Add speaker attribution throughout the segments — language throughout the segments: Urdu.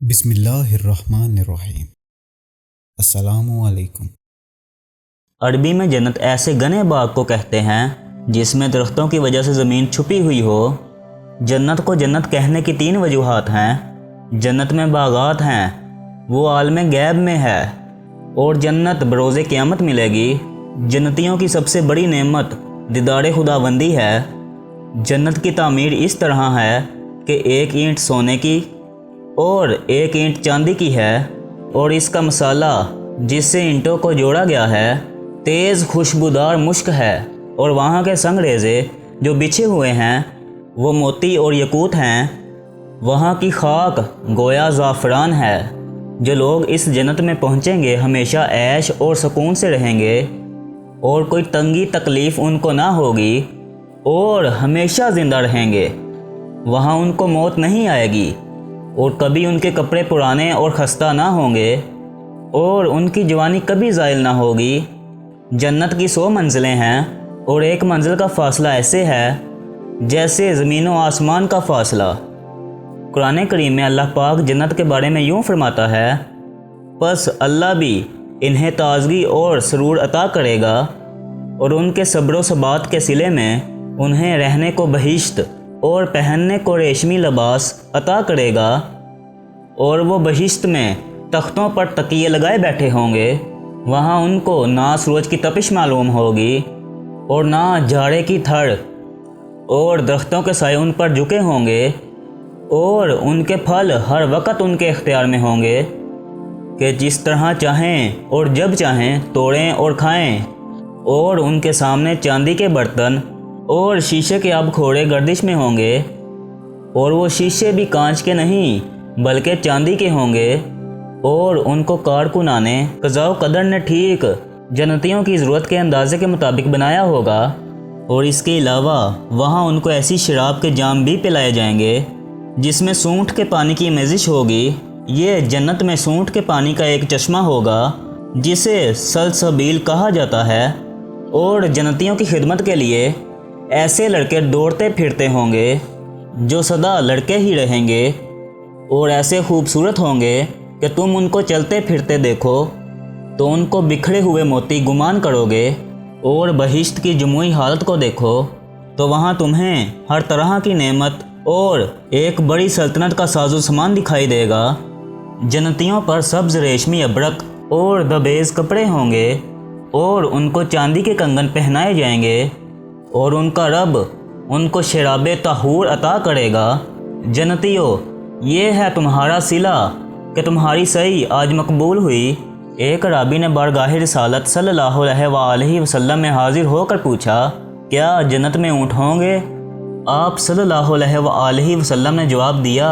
Speaker 1: بسم اللہ الرحمن الرحیم۔ السلام علیکم۔
Speaker 2: عربی میں جنت ایسے گھنے باغ کو کہتے ہیں جس میں درختوں کی وجہ سے زمین چھپی ہوئی ہو۔ جنت کو جنت کہنے کی 3 وجوہات ہیں۔ جنت میں باغات ہیں، وہ عالم غیب میں ہے، اور جنت بروز قیامت ملے گی۔ جنتیوں کی سب سے بڑی نعمت دیدار خداوندی ہے۔ جنت کی تعمیر اس طرح ہے کہ 1 اینٹ سونے کی اور 1 اینٹ چاندی کی ہے، اور اس کا مسالہ جس سے اینٹوں کو جوڑا گیا ہے تیز خوشبودار مشک ہے، اور وہاں کے سنگریزے جو بچھے ہوئے ہیں وہ موتی اور یاقوت ہیں۔ وہاں کی خاک گویا زعفران ہے۔ جو لوگ اس جنت میں پہنچیں گے ہمیشہ عیش اور سکون سے رہیں گے، اور کوئی تنگی تکلیف ان کو نہ ہوگی، اور ہمیشہ زندہ رہیں گے۔ وہاں ان کو موت نہیں آئے گی، اور کبھی ان کے کپڑے پرانے اور خستہ نہ ہوں گے، اور ان کی جوانی کبھی زائل نہ ہوگی۔ جنت کی 100 منزلیں ہیں، اور ایک منزل کا فاصلہ ایسے ہے جیسے زمین و آسمان کا فاصلہ۔ قرآن کریم میں اللہ پاک جنت کے بارے میں یوں فرماتا ہے، پس اللہ بھی انہیں تازگی اور سرور عطا کرے گا، اور ان کے صبر و ثبات کے صلے میں انہیں رہنے کو بہشت اور پہننے کو ریشمی لباس عطا کرے گا، اور وہ بہشت میں تختوں پر تکیے لگائے بیٹھے ہوں گے۔ وہاں ان کو نہ سورج کی تپش معلوم ہوگی، اور نہ جھاڑے کی تھڑ، اور درختوں کے سائے ان پر جھکے ہوں گے، اور ان کے پھل ہر وقت ان کے اختیار میں ہوں گے کہ جس طرح چاہیں اور جب چاہیں توڑیں اور کھائیں۔ اور ان کے سامنے چاندی کے برتن اور شیشے کے آب کھوڑے گردش میں ہوں گے، اور وہ شیشے بھی کانچ کے نہیں بلکہ چاندی کے ہوں گے، اور ان کو کارکنان قضاء و قدر نے ٹھیک جنتیوں کی ضرورت کے اندازے کے مطابق بنایا ہوگا۔ اور اس کے علاوہ وہاں ان کو ایسی شراب کے جام بھی پلائے جائیں گے جس میں سونٹ کے پانی کی میزش ہوگی۔ یہ جنت میں سونٹ کے پانی کا ایک چشمہ ہوگا جسے سلسبیل کہا جاتا ہے، اور جنتیوں کی خدمت کے لیے ایسے لڑکے دوڑتے پھرتے ہوں گے جو سدا لڑکے ہی رہیں گے، اور ایسے خوبصورت ہوں گے کہ تم ان کو چلتے پھرتے دیکھو تو ان کو بکھرے ہوئے موتی گمان کرو گے، اور بہشت کی جموعی حالت کو دیکھو تو وہاں تمہیں ہر طرح کی نعمت اور ایک بڑی سلطنت کا ساز و سامان دکھائی دے گا۔ جنتیوں پر سبز ریشمی ابرق اور دبیز کپڑے ہوں گے، اور ان کو چاندی کے کنگن پہنائے جائیں گے، اور ان کا رب ان کو شراب طہور عطا کرے گا۔ جنتیوں، یہ ہے تمہارا صلہ کہ تمہاری سعی آج مقبول ہوئی۔ ایک رابی نے بارگاہ رسالت صلی اللہ علیہ وآلہ وسلم میں حاضر ہو کر پوچھا، کیا جنت میں اونٹ ہوں گے؟ آپ صلی اللہ علیہ وآلہ وسلم نے جواب دیا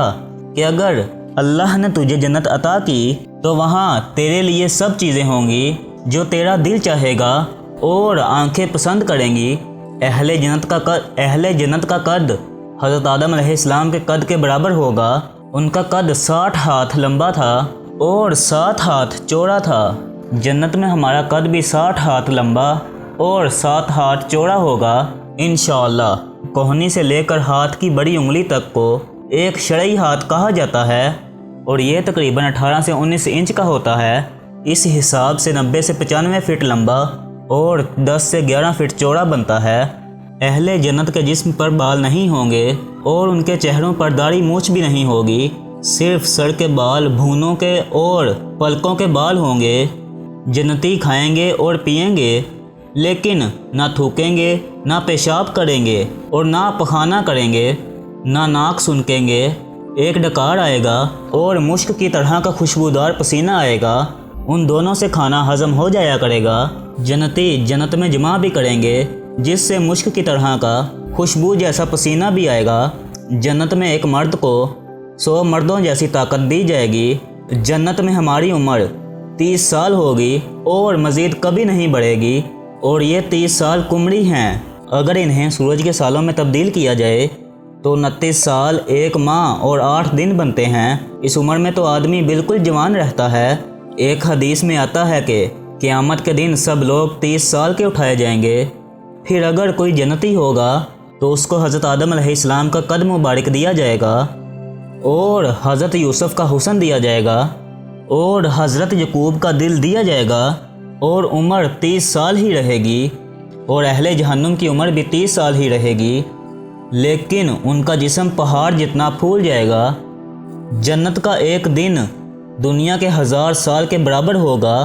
Speaker 2: کہ اگر اللہ نے تجھے جنت عطا کی تو وہاں تیرے لیے سب چیزیں ہوں گی جو تیرا دل چاہے گا اور آنکھیں پسند کریں گی۔ اہل جنت کا قد حضرت آدم علیہ السلام کے قد کے برابر ہوگا۔ ان کا قد 60 ہاتھ لمبا تھا اور 7 ہاتھ چوڑا تھا۔ جنت میں ہمارا قد بھی 60 ہاتھ لمبا اور 7 ہاتھ چوڑا ہوگا انشاءاللہ۔ کوہنی سے لے کر ہاتھ کی بڑی انگلی تک کو ایک شرعی ہاتھ کہا جاتا ہے، اور یہ تقریباً 18 سے 19 انچ کا ہوتا ہے۔ اس حساب سے 90 سے 95 فٹ لمبا اور 10 سے 11 فٹ چوڑا بنتا ہے۔ اہل جنت کے جسم پر بال نہیں ہوں گے، اور ان کے چہروں پر داڑھی مونچھ بھی نہیں ہوگی، صرف سر کے بال، بھونوں کے اور پلکوں کے بال ہوں گے۔ جنتی کھائیں گے اور پئیں گے، لیکن نہ تھوکیں گے، نہ پیشاب کریں گے، اور نہ پخانہ کریں گے، نہ ناک سنکیں گے۔ ایک ڈکار آئے گا اور مشک کی طرح کا خوشبودار پسینہ آئے گا، ان دونوں سے کھانا ہضم ہو جایا کرے گا۔ جنتی جنت میں جمع بھی کریں گے جس سے مشک کی طرح کا خوشبو جیسا پسینہ بھی آئے گا۔ جنت میں ایک مرد کو 100 مردوں جیسی طاقت دی جائے گی۔ جنت میں ہماری عمر 30 سال ہوگی اور مزید کبھی نہیں بڑھے گی، اور یہ 30 سال کمری ہیں۔ اگر انہیں سورج کے سالوں میں تبدیل کیا جائے تو 29 سال 1 ماہ اور 8 دن بنتے ہیں۔ اس عمر میں تو آدمی بالکل جوان رہتا ہے۔ ایک حدیث میں آتا ہے کہ قیامت کے دن سب لوگ 30 سال کے اٹھائے جائیں گے۔ پھر اگر کوئی جنتی ہوگا تو اس کو حضرت آدم علیہ السلام کا قد مبارک دیا جائے گا، اور حضرت یوسف کا حسن دیا جائے گا اور حضرت یعقوب کا دل دیا جائے گا اور عمر 30 سال ہی رہے گی اور اہل جہنم کی عمر بھی 30 سال ہی رہے گی، لیکن ان کا جسم پہاڑ جتنا پھول جائے گا۔ جنت کا ایک دن دنیا کے 1000 سال کے برابر ہوگا،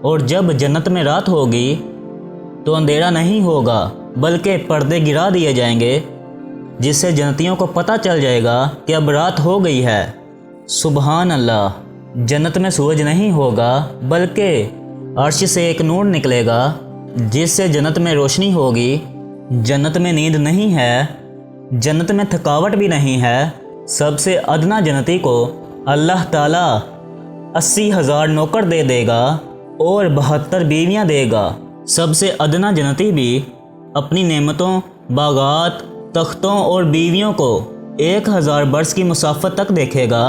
Speaker 2: اور جب جنت میں رات ہوگی تو اندھیرا نہیں ہوگا بلکہ پردے گرا دیے جائیں گے، جس سے جنتیوں کو پتہ چل جائے گا کہ اب رات ہو گئی ہے۔ سبحان اللہ، جنت میں سورج نہیں ہوگا بلکہ عرش سے ایک نور نکلے گا جس سے جنت میں روشنی ہوگی۔ جنت میں نیند نہیں ہے، جنت میں تھکاوٹ بھی نہیں ہے۔ سب سے ادنا جنتی کو اللہ تعالیٰ 80,000 نوکر دے گا اور 72 بیویاں دے گا۔ سب سے ادنا جنتی بھی اپنی نعمتوں، باغات، تختوں اور بیویوں کو 1000 برس کی مسافت تک دیکھے گا،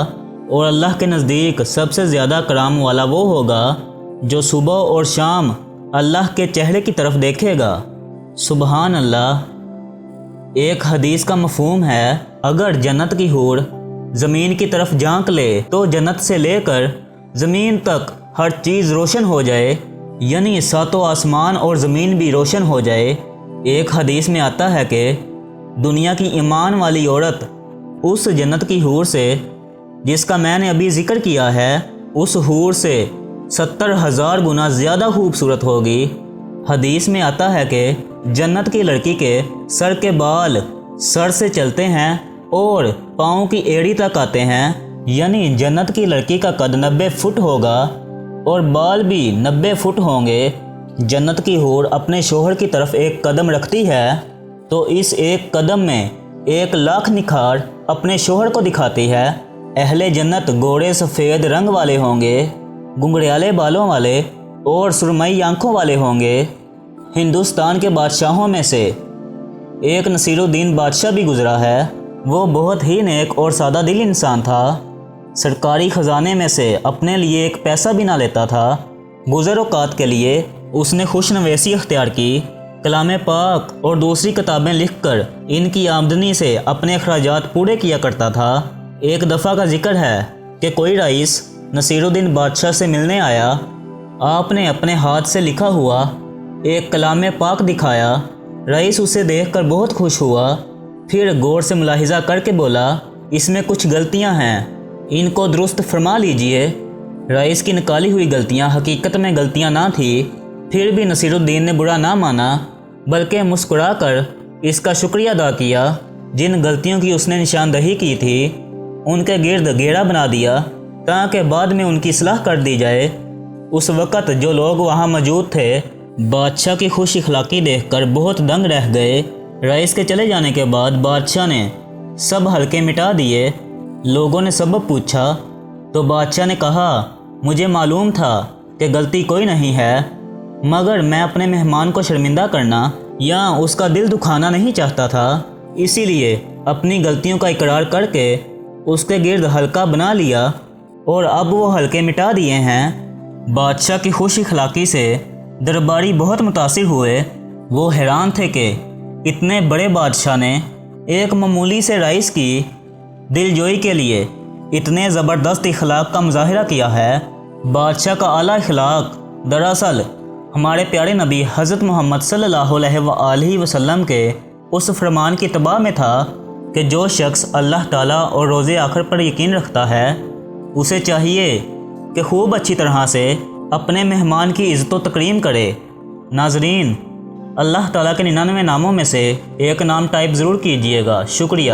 Speaker 2: اور اللہ کے نزدیک سب سے زیادہ کرام والا وہ ہوگا جو صبح اور شام اللہ کے چہرے کی طرف دیکھے گا۔ سبحان اللہ۔ ایک حدیث کا مفہوم ہے، اگر جنت کی حور زمین کی طرف جھانک لے تو جنت سے لے کر زمین تک ہر چیز روشن ہو جائے، یعنی 7 آسمان اور زمین بھی روشن ہو جائے۔ ایک حدیث میں آتا ہے کہ دنیا کی ایمان والی عورت اس جنت کی حور سے جس کا میں نے ابھی ذکر کیا ہے، اس حور سے 70,000 گنا زیادہ خوبصورت ہوگی۔ حدیث میں آتا ہے کہ جنت کی لڑکی کے سر کے بال سر سے چلتے ہیں اور پاؤں کی ایڑی تک آتے ہیں، یعنی جنت کی لڑکی کا قد 90 فٹ ہوگا اور بال بھی 90 فٹ ہوں گے۔ جنت کی حور اپنے شوہر کی طرف ایک قدم رکھتی ہے تو اس ایک قدم میں 1,00,000 نکھار اپنے شوہر کو دکھاتی ہے۔ اہل جنت گورے سفید رنگ والے ہوں گے، گنگریالے بالوں والے اور سرمئی آنکھوں والے ہوں گے۔ ہندوستان کے بادشاہوں میں سے ایک نصیر الدین بادشاہ بھی گزرا ہے۔ وہ بہت ہی نیک اور سادہ دل انسان تھا، سرکاری خزانے میں سے اپنے لیے ایک پیسہ بھی نہ لیتا تھا۔ گزر اوقات کے لیے اس نے خوش نویسی اختیار کی، کلام پاک اور دوسری کتابیں لکھ کر ان کی آمدنی سے اپنے اخراجات پورے کیا کرتا تھا۔ ایک دفعہ کا ذکر ہے کہ کوئی رئیس نصیر الدین بادشاہ سے ملنے آیا۔ آپ نے اپنے ہاتھ سے لکھا ہوا ایک کلام پاک دکھایا۔ رئیس اسے دیکھ کر بہت خوش ہوا، پھر غور سے ملاحظہ کر کے بولا، اس میں کچھ غلطیاں ہیں، ان کو درست فرما لیجئے۔ رئیس کی نکالی ہوئی غلطیاں حقیقت میں غلطیاں نہ تھیں، پھر بھی نصیر الدین نے برا نہ مانا بلکہ مسکرا کر اس کا شکریہ ادا کیا۔ جن غلطیوں کی اس نے نشاندہی کی تھی ان کے گرد گھیرا بنا دیا تاکہ بعد میں ان کی اصلاح کر دی جائے۔ اس وقت جو لوگ وہاں موجود تھے بادشاہ کی خوش اخلاقی دیکھ کر بہت دنگ رہ گئے۔ رئیس کے چلے جانے کے بعد بادشاہ نے سب حلقے مٹا دیے۔ لوگوں نے سبب پوچھا تو بادشاہ نے کہا، مجھے معلوم تھا کہ غلطی کوئی نہیں ہے، مگر میں اپنے مہمان کو شرمندہ کرنا یا اس کا دل دکھانا نہیں چاہتا تھا، اسی لیے اپنی غلطیوں کا اقرار کر کے اس کے گرد حلقہ بنا لیا اور اب وہ حلقے مٹا دیے ہیں۔ بادشاہ کی خوش اخلاقی سے درباری بہت متاثر ہوئے۔ وہ حیران تھے کہ اتنے بڑے بادشاہ نے ایک معمولی سے رئیس کی دل جوئی کے لیے اتنے زبردست اخلاق کا مظاہرہ کیا ہے۔ بادشاہ کا اعلیٰ اخلاق دراصل ہمارے پیارے نبی حضرت محمد صلی اللہ علیہ وآلہ وسلم کے اس فرمان کی اتباع میں تھا کہ جو شخص اللہ تعالیٰ اور روز آخر پر یقین رکھتا ہے اسے چاہیے کہ خوب اچھی طرح سے اپنے مہمان کی عزت و تکریم کرے۔ ناظرین، اللہ تعالیٰ کے 99 ناموں میں سے ایک نام ٹائپ ضرور کیجئے گا۔ شکریہ۔